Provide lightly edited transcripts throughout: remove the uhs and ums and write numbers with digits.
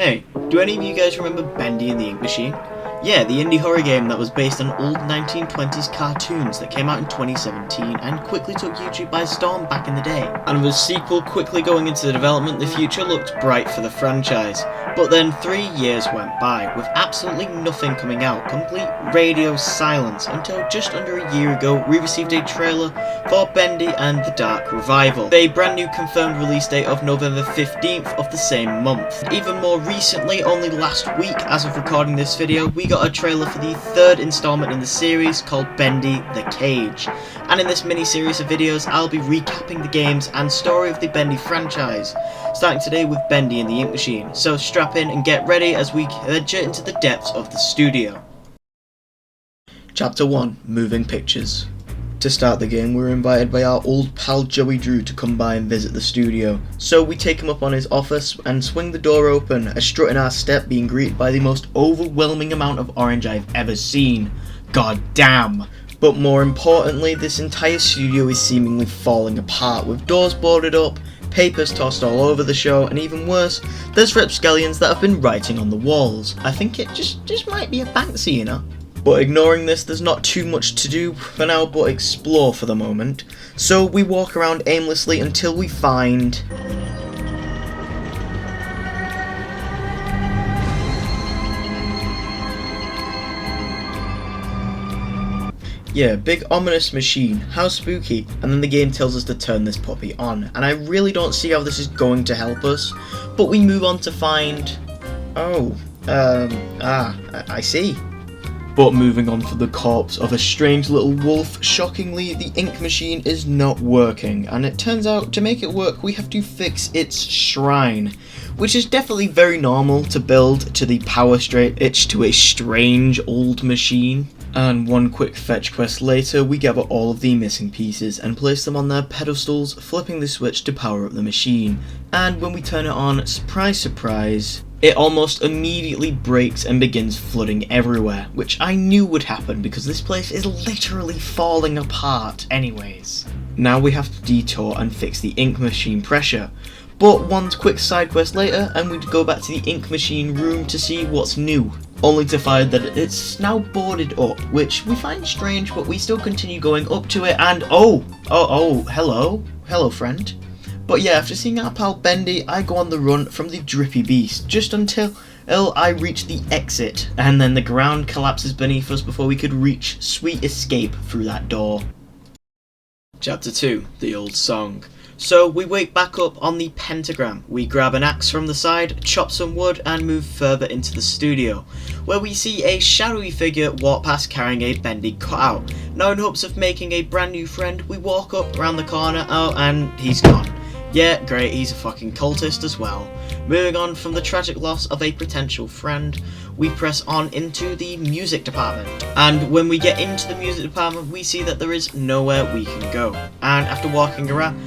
Hey, do any of you guys remember Bendy and the Ink Machine? Yeah, the indie horror game that was based on old 1920s cartoons that came out in 2017 and quickly took YouTube by storm back in the day. And with a sequel quickly going into the development, the future looked bright for the franchise. But then 3 years went by, with absolutely nothing coming out, complete radio silence, until just under a year ago we received a trailer for Bendy and the Dark Revival, with a brand new confirmed release date of November 15th of the same month. Even more recently, only last week as of recording this video, we got a trailer for the third installment in the series called Bendy the Cage. And in this mini-series of videos, I'll be recapping the games and story of the Bendy franchise, starting today with Bendy and the Ink Machine. So strap in and get ready as we venture into the depths of the studio. Chapter 1, Moving Pictures. To start the game, we were invited by our old pal Joey Drew to come by and visit the studio. So we take him up on his office and swing the door open, a strut in our step, being greeted by the most overwhelming amount of orange I've ever seen. God damn! But more importantly, this entire studio is seemingly falling apart, with doors boarded up, papers tossed all over the show, and even worse, there's rapscallions that have been writing on the walls. I think it just might be a Banksy, you know? But ignoring this, there's not too much to do for now but explore for the moment. So we walk around aimlessly until we find... yeah, big ominous machine, how spooky, and then the game tells us to turn this puppy on, and I really don't see how this is going to help us, but we move on to find... I see. But moving on for the corpse of a strange little wolf, shockingly the ink machine is not working, and it turns out to make it work we have to fix its shrine, which is definitely very normal to build to the power itch to a strange old machine. And one quick fetch quest later, we gather all of the missing pieces and place them on their pedestals, flipping the switch to power up the machine. And when we turn it on, surprise surprise, it almost immediately breaks and begins flooding everywhere, which I knew would happen because this place is literally falling apart anyways. Now we have to detour and fix the ink machine pressure. But one quick side quest later, and we'd go back to the ink machine room to see what's new, only to find that it's now boarded up, which we find strange, but we still continue going up to it, and hello friend. But yeah, after seeing our pal Bendy, I go on the run from the drippy beast, just until I reach the exit, and then the ground collapses beneath us before we could reach sweet escape through that door. Chapter 2, The Old Song. So we wake back up on the pentagram, we grab an axe from the side, chop some wood and move further into the studio, where we see a shadowy figure walk past carrying a Bendy cutout. Now in hopes of making a brand new friend, we walk up around the corner, and he's gone. Yeah, great, he's a fucking cultist as well. Moving on from the tragic loss of a potential friend, we press on into the music department. And when we get into the music department, we see that there is nowhere we can go. And after walking around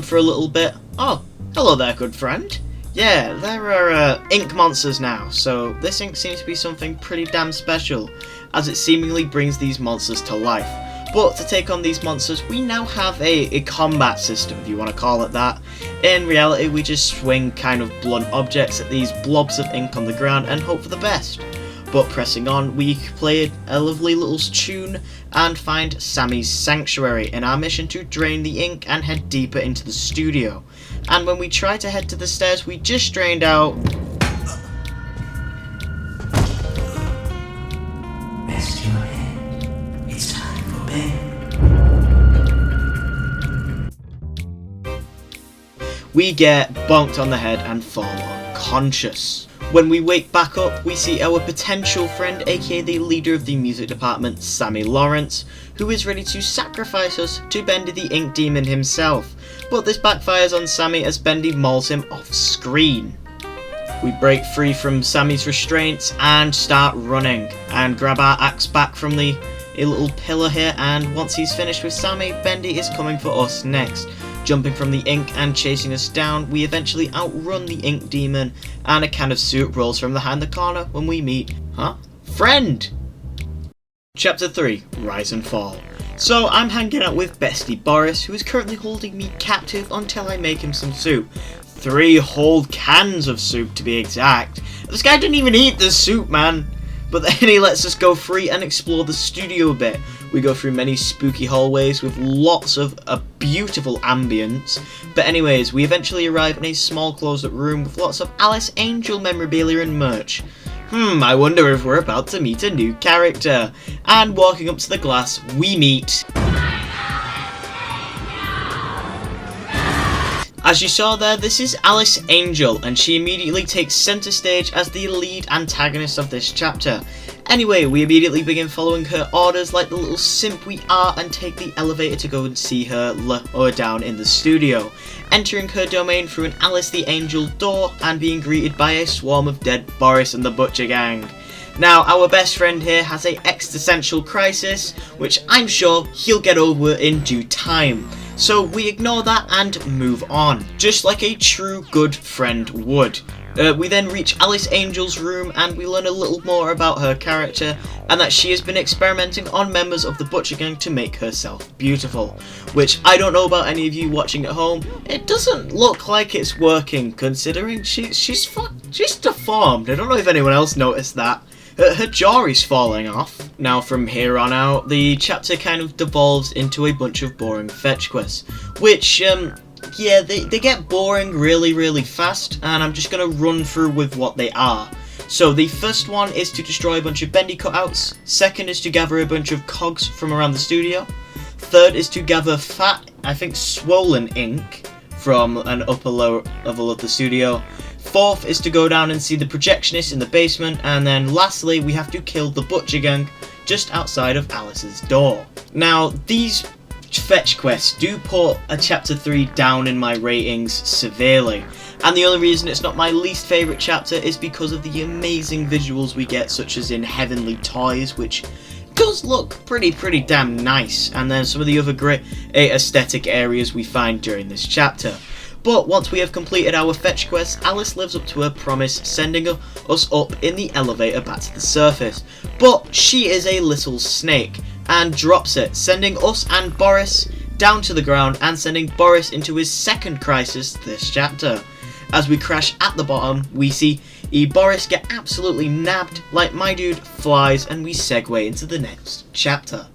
for a little bit, oh, hello there, good friend. Yeah, there are ink monsters now, so this ink seems to be something pretty damn special, as it seemingly brings these monsters to life. But to take on these monsters, we now have a combat system, if you want to call it that. In reality, we just swing kind of blunt objects at these blobs of ink on the ground and hope for the best. But pressing on, we play a lovely little tune and find Sammy's sanctuary in our mission to drain the ink and head deeper into the studio. And when we try to head to the stairs we just drained out... Rest your head. It's time for bed. We get bonked on the head and fall unconscious. When we wake back up, we see our potential friend, aka the leader of the music department, Sammy Lawrence, who is ready to sacrifice us to Bendy the Ink Demon himself. But this backfires on Sammy as Bendy mauls him off screen. We break free from Sammy's restraints and start running, and grab our axe back from a little pillar here, and once he's finished with Sammy, Bendy is coming for us next. Jumping from the ink and chasing us down, we eventually outrun the ink demon, and a can of soup rolls from behind the corner when we meet, friend! Chapter 3, Rise and Fall. So I'm hanging out with bestie Boris, who is currently holding me captive until I make him some soup. 3 whole cans of soup to be exact, This guy didn't even eat the soup, man. But then he lets us go free and explore the studio a bit. We go through many spooky hallways with lots of a beautiful ambience. But anyways, we eventually arrive in a small closed-up room with lots of Alice Angel memorabilia and merch. I wonder if we're about to meet a new character. And walking up to the glass, we meet... As you saw there, this is Alice Angel, and she immediately takes centre stage as the lead antagonist of this chapter. Anyway, we immediately begin following her orders like the little simp we are and take the elevator to go and see her lower down in the studio, entering her domain through an Alice the Angel door and being greeted by a swarm of dead Boris and the Butcher Gang. Now, our best friend here has a existential crisis, which I'm sure he'll get over in due time. So we ignore that and move on, just like a true good friend would. We then reach Alice Angel's room and we learn a little more about her character and that she has been experimenting on members of the Butcher Gang to make herself beautiful. Which I don't know about any of you watching at home, it doesn't look like it's working considering she's deformed. I don't know if anyone else noticed that. Her jaw is falling off. Now from here on out, the chapter kind of devolves into a bunch of boring fetch quests, which, yeah, they get boring really fast, and I'm just going to run through with what they are. So the first one is to destroy a bunch of Bendy cutouts, second is to gather a bunch of cogs from around the studio, third is to gather fat, I think swollen ink from an upper lower level of the studio, fourth is to go down and see the projectionist in the basement, and then lastly we have to kill the Butcher Gang just outside of Alice's door. Now these fetch quests do put a chapter 3 down in my ratings severely, and the only reason it's not my least favourite chapter is because of the amazing visuals we get, such as in Heavenly Toys, which does look pretty damn nice, and then some of the other great aesthetic areas we find during this chapter. But once we have completed our fetch quest, Alice lives up to her promise, sending us up in the elevator back to the surface. But she is a little snake, and drops it, sending us and Boris down to the ground and sending Boris into his second crisis this chapter. As we crash at the bottom, we see Boris get absolutely nabbed like my dude flies, and we segue into the next chapter.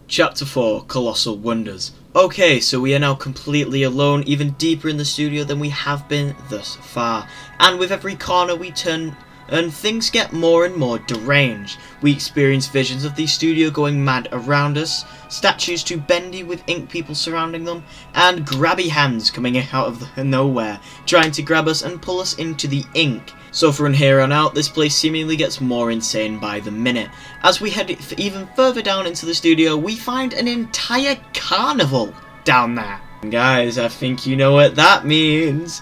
Chapter 4, Colossal Wonders. Okay, so we are now completely alone, even deeper in the studio than we have been thus far. And with every corner we turn, and things get more and more deranged. We experience visions of the studio going mad around us, statues to Bendy with ink people surrounding them, and grabby hands coming out of nowhere, trying to grab us and pull us into the ink. So from here on out, this place seemingly gets more insane by the minute. As we head even further down into the studio, we find an entire carnival down there. And guys, I think you know what that means.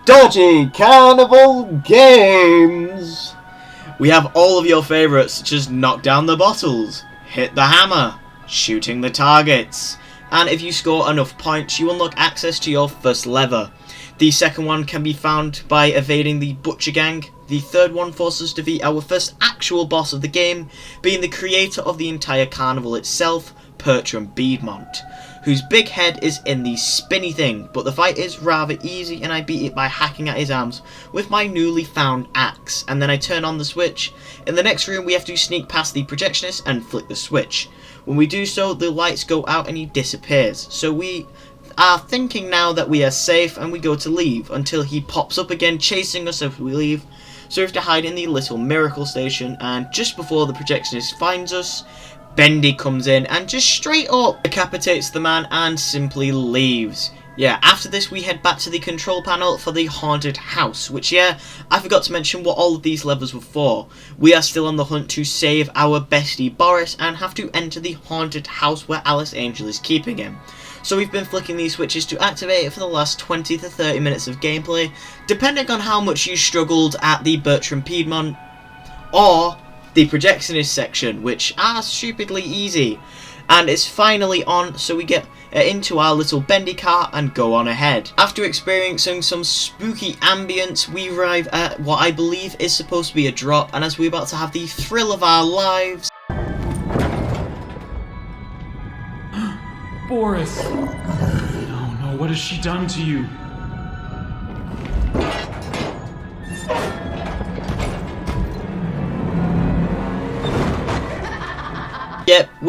Dodgy Carnival Games! We have all of your favourites, such as knock down the bottles, hit the hammer, shooting the targets, and if you score enough points, you unlock access to your first lever. The second one can be found by evading the Butcher Gang. The third one forces us to defeat our first actual boss of the game, being the creator of the entire carnival itself, Bertram Piedmont, whose big head is in the spinny thing, but the fight is rather easy and I beat it by hacking at his arms with my newly found axe, and then I turn on the switch. In the next room we have to sneak past the projectionist and flick the switch. When we do so, the lights go out and he disappears, so we are thinking now that we are safe and we go to leave until he pops up again chasing us as we leave. So we have to hide in the little miracle station, and just before the projectionist finds us, Bendy comes in and just straight up decapitates the man and simply leaves. Yeah, after this we head back to the control panel for the haunted house, which, yeah, I forgot to mention what all of these levers were for. We are still on the hunt to save our bestie Boris and have to enter the haunted house where Alice Angel is keeping him. So we've been flicking these switches to activate it for the last 20 to 30 minutes of gameplay, depending on how much you struggled at the Bertram Piedmont or the projectionist section, which are stupidly easy. And it's finally on, so we get into our little Bendy car and go on ahead. After experiencing some spooky ambience, we arrive at what I believe is supposed to be a drop, and as we're about to have the thrill of our lives... Boris! No, what has she done to you?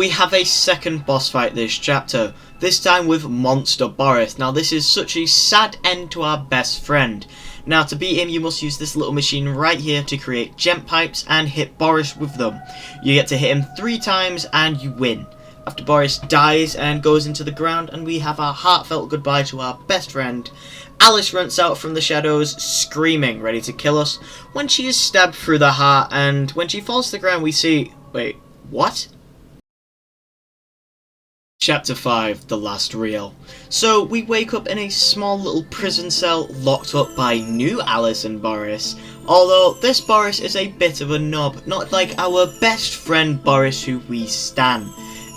We have a second boss fight this chapter, this time with Monster Boris. Now this is such a sad end to our best friend. Now to beat him you must use this little machine right here to create gem pipes and hit Boris with them. You get to hit him 3 times and you win. After Boris dies and goes into the ground and we have our heartfelt goodbye to our best friend, Alice runs out from the shadows screaming, ready to kill us, when she is stabbed through the heart, and when she falls to the ground we see... wait, what? Chapter 5, The Last Reel. So we wake up in a small little prison cell locked up by new Alice and Boris, although this Boris is a bit of a knob, not like our best friend Boris who we stan.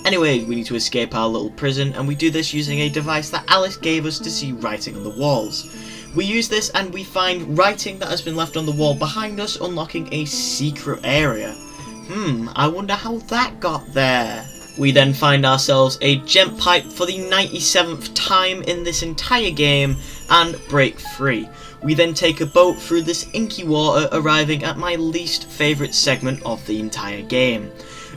Anyway, we need to escape our little prison, and we do this using a device that Alice gave us to see writing on the walls. We use this and we find writing that has been left on the wall behind us, unlocking a secret area. I wonder how that got there. We then find ourselves a gem pipe for the 97th time in this entire game and break free. We then take a boat through this inky water, arriving at my least favourite segment of the entire game.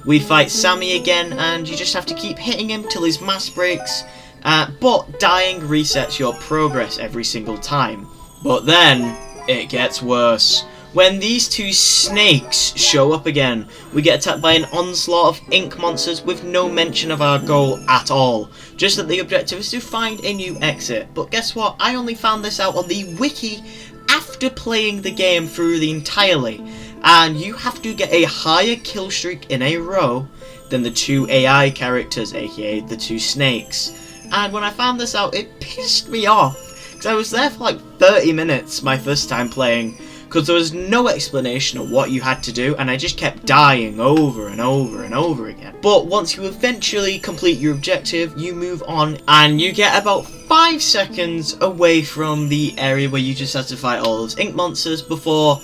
We fight Sammy again, and you just have to keep hitting him till his mask breaks, but dying resets your progress every single time. But then, it gets worse. When these 2 snakes show up again, we get attacked by an onslaught of ink monsters with no mention of our goal at all. Just that the objective is to find a new exit. But guess what? I only found this out on the wiki after playing the game through the entirely. And you have to get a higher kill streak in a row than the 2 AI characters, aka the 2 snakes. And when I found this out, it pissed me off, because I was there for like 30 minutes my first time playing, because there was no explanation of what you had to do, and I just kept dying over and over and over again. But once you eventually complete your objective, you move on, and you get about 5 seconds away from the area where you just had to fight all those ink monsters before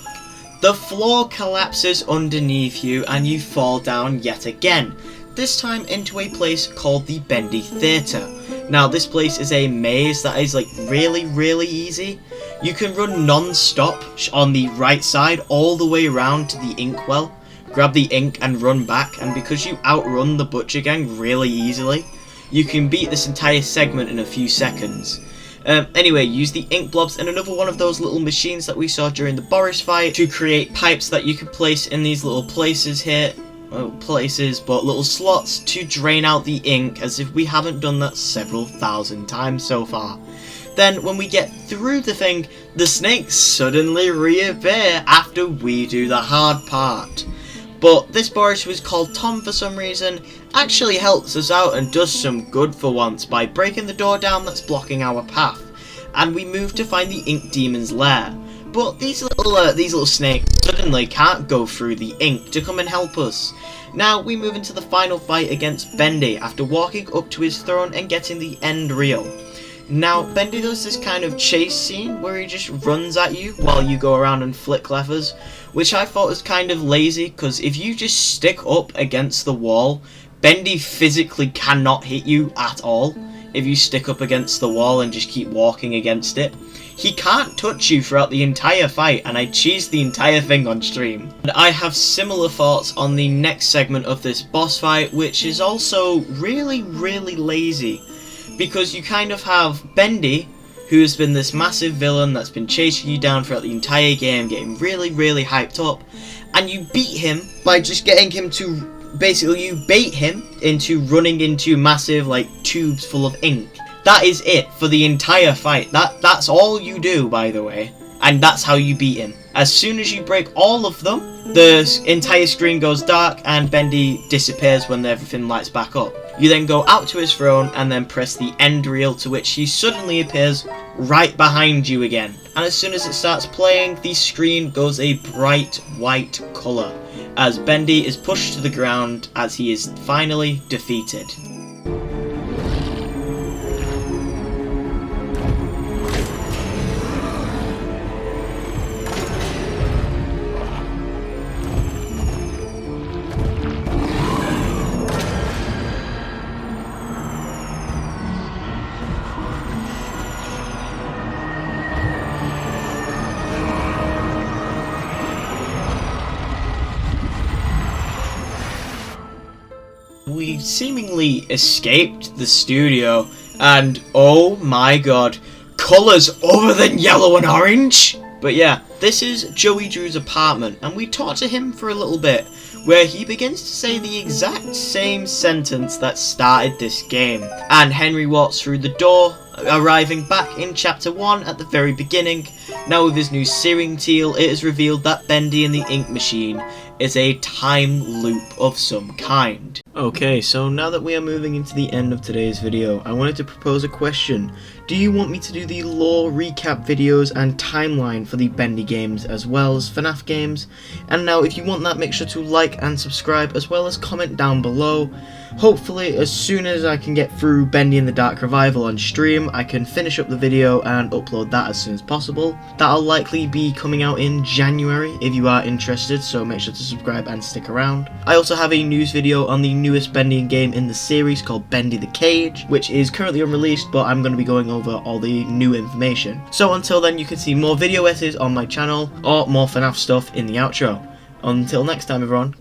the floor collapses underneath you and you fall down yet again, this time into a place called the Bendy Theatre. Now this place is a maze that is like really easy. You can run non-stop on the right side all the way around to the inkwell, grab the ink and run back, and because you outrun the Butcher Gang really easily, you can beat this entire segment in a few seconds. Anyway, use the ink blobs and another one of those little machines that we saw during the Boris fight to create pipes that you can place in these little places here. Well, places, but little slots to drain out the ink, as if we haven't done that several thousand times so far. Then, when we get through the thing, the snakes suddenly reappear after we do the hard part. But this Boris, who is called Tom for some reason, actually helps us out and does some good for once by breaking the door down that's blocking our path. And we move to find the Ink Demon's lair. But these little snakes suddenly can't go through the ink to come and help us. Now we move into the final fight against Bendy after walking up to his throne and getting the end reel. Now Bendy does this kind of chase scene where he just runs at you while you go around and flick levers, which I thought was kind of lazy, because if you just stick up against the wall, Bendy physically cannot hit you at all. If you stick up against the wall and just keep walking against it, he can't touch you throughout the entire fight, and I cheesed the entire thing on stream. And I have similar thoughts on the next segment of this boss fight, which is also really lazy, because you kind of have Bendy, who has been this massive villain that's been chasing you down throughout the entire game, getting really hyped up, and you beat him by just getting him to, basically you bait him into running into massive like tubes full of ink. That is it for the entire fight. That's all you do, by the way. And that's how you beat him. As soon as you break all of them, the entire screen goes dark and Bendy disappears when everything lights back up. You then go out to his throne and then press the end reel, to which he suddenly appears right behind you again. And as soon as it starts playing, the screen goes a bright white colour, as Bendy is pushed to the ground as he is finally defeated. We he seemingly escaped the studio, and oh my god, colours other than yellow and orange? But yeah, this is Joey Drew's apartment, and we talked to him for a little bit, where he begins to say the exact same sentence that started this game. And Henry walks through the door, arriving back in chapter 1 at the very beginning. Now with his new searing teal, it is revealed that Bendy and the ink machine is a time loop of some kind. Okay, so now that we are moving into the end of today's video, I wanted to propose a question. Do you want me to do the lore recap videos and timeline for the Bendy games as well as FNAF games? And now if you want that, make sure to like and subscribe as well as comment down below. Hopefully as soon as I can get through Bendy and the Dark Revival on stream, I can finish up the video and upload that as soon as possible. That'll likely be coming out in January if you are interested, so make sure to subscribe and stick around. I also have a news video on the newest Bendy game in the series called Bendy the Cage, which is currently unreleased, but I'm going to be going over all the new information. So until then, you can see more video essays on my channel or more FNAF stuff in the outro. Until next time everyone,